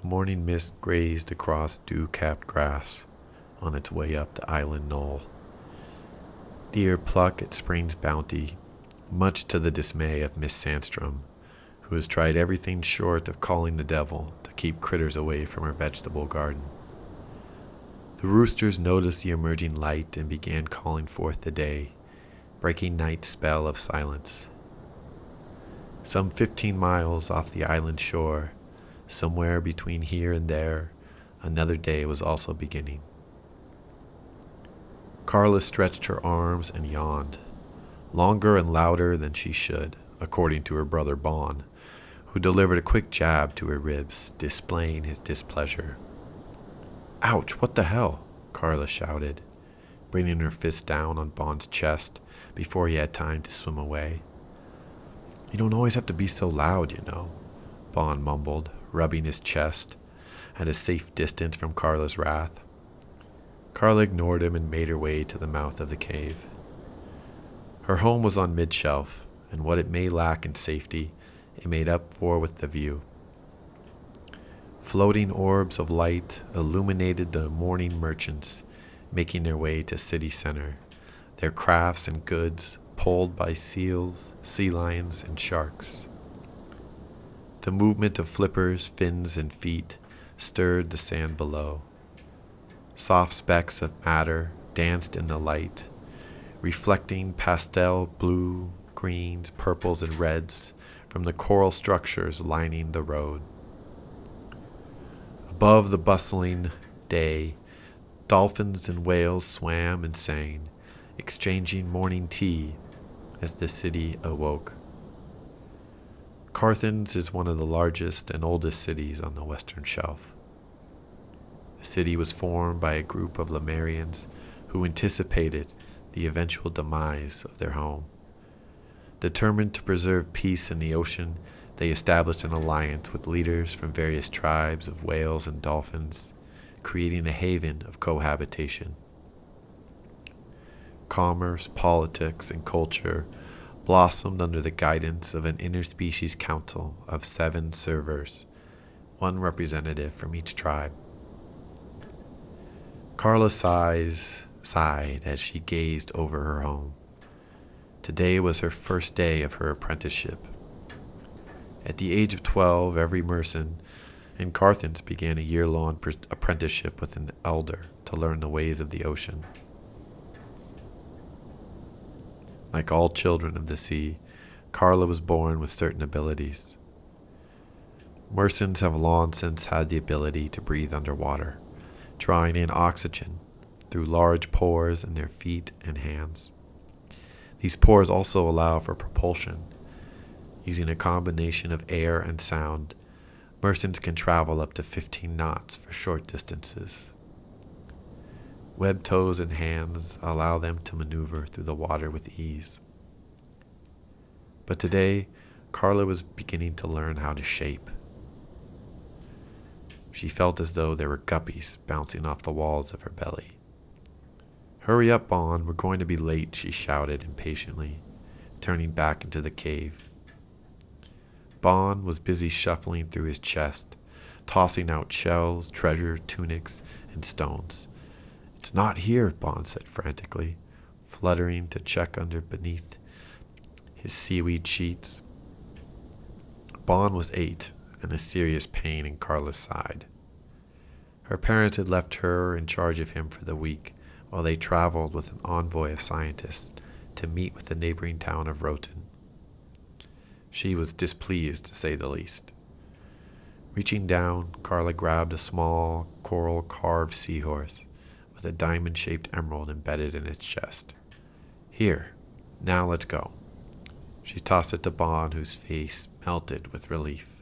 Morning mist grazed across dew-capped grass on its way up the island knoll. Deer pluck at spring's bounty, much to the dismay of Miss Sandstrom, who has tried everything short of calling the devil to keep critters away from her vegetable garden. The roosters noticed the emerging light and began calling forth the day, breaking night's spell of silence. Some 15 miles off the island shore, somewhere between here and there, another day was also beginning. Carla stretched her arms and yawned, longer and louder than she should, according to her brother Bon, who delivered a quick jab to her ribs, displaying his displeasure. "Ouch, what the hell?" Carla shouted, bringing her fist down on Bon's chest before he had time to swim away. "You don't always have to be so loud, you know," Bon mumbled, rubbing his chest at a safe distance from Carla's wrath. Carla ignored him and made her way to the mouth of the cave. Her home was on mid-shelf, and what it may lack in safety, it made up for with the view. Floating orbs of light illuminated the morning merchants making their way to city center, their crafts and goods pulled by seals, sea lions, and sharks. The movement of flippers, fins, and feet stirred the sand below. Soft specks of matter danced in the light, reflecting pastel blue, greens, purples, and reds from the coral structures lining the road. Above the bustling day, dolphins and whales swam and sang, exchanging morning tea as the city awoke. Carthens is one of the largest and oldest cities on the Western Shelf. The city was formed by a group of Lemurians who anticipated the eventual demise of their home. Determined to preserve peace in the ocean, they established an alliance with leaders from various tribes of whales and dolphins, creating a haven of cohabitation. Commerce, politics, and culture blossomed under the guidance of an interspecies council of 7 servers, one representative from each tribe. Carla sighed as she gazed over her home. Today was her first day of her apprenticeship. At the age of 12, every merchant in Carthens began a year-long apprenticeship with an elder to learn the ways of the ocean. Like all children of the sea, Carla was born with certain abilities. Merchants have long since had the ability to breathe underwater, drawing in oxygen through large pores in their feet and hands. These pores also allow for propulsion. Using a combination of air and sound, merchants can travel up to 15 knots for short distances. Webbed toes and hands allow them to maneuver through the water with ease. But today, Carla was beginning to learn how to shape. She felt as though there were guppies bouncing off the walls of her belly. "Hurry up, Bon, we're going to be late," she shouted impatiently, turning back into the cave. Bon was busy shuffling through his chest, tossing out shells, treasure, tunics, and stones. "It's not here," Bon said frantically, fluttering to check beneath his seaweed sheets. Bon was 8 and a serious pain in Carla's side. Her parents had left her in charge of him for the week while they traveled with an envoy of scientists to meet with the neighboring town of Roten. She was displeased, to say the least. Reaching down, Carla grabbed a small, coral-carved seahorse with a diamond-shaped emerald embedded in its chest. "Here, now let's go." She tossed it to Bon, whose face melted with relief.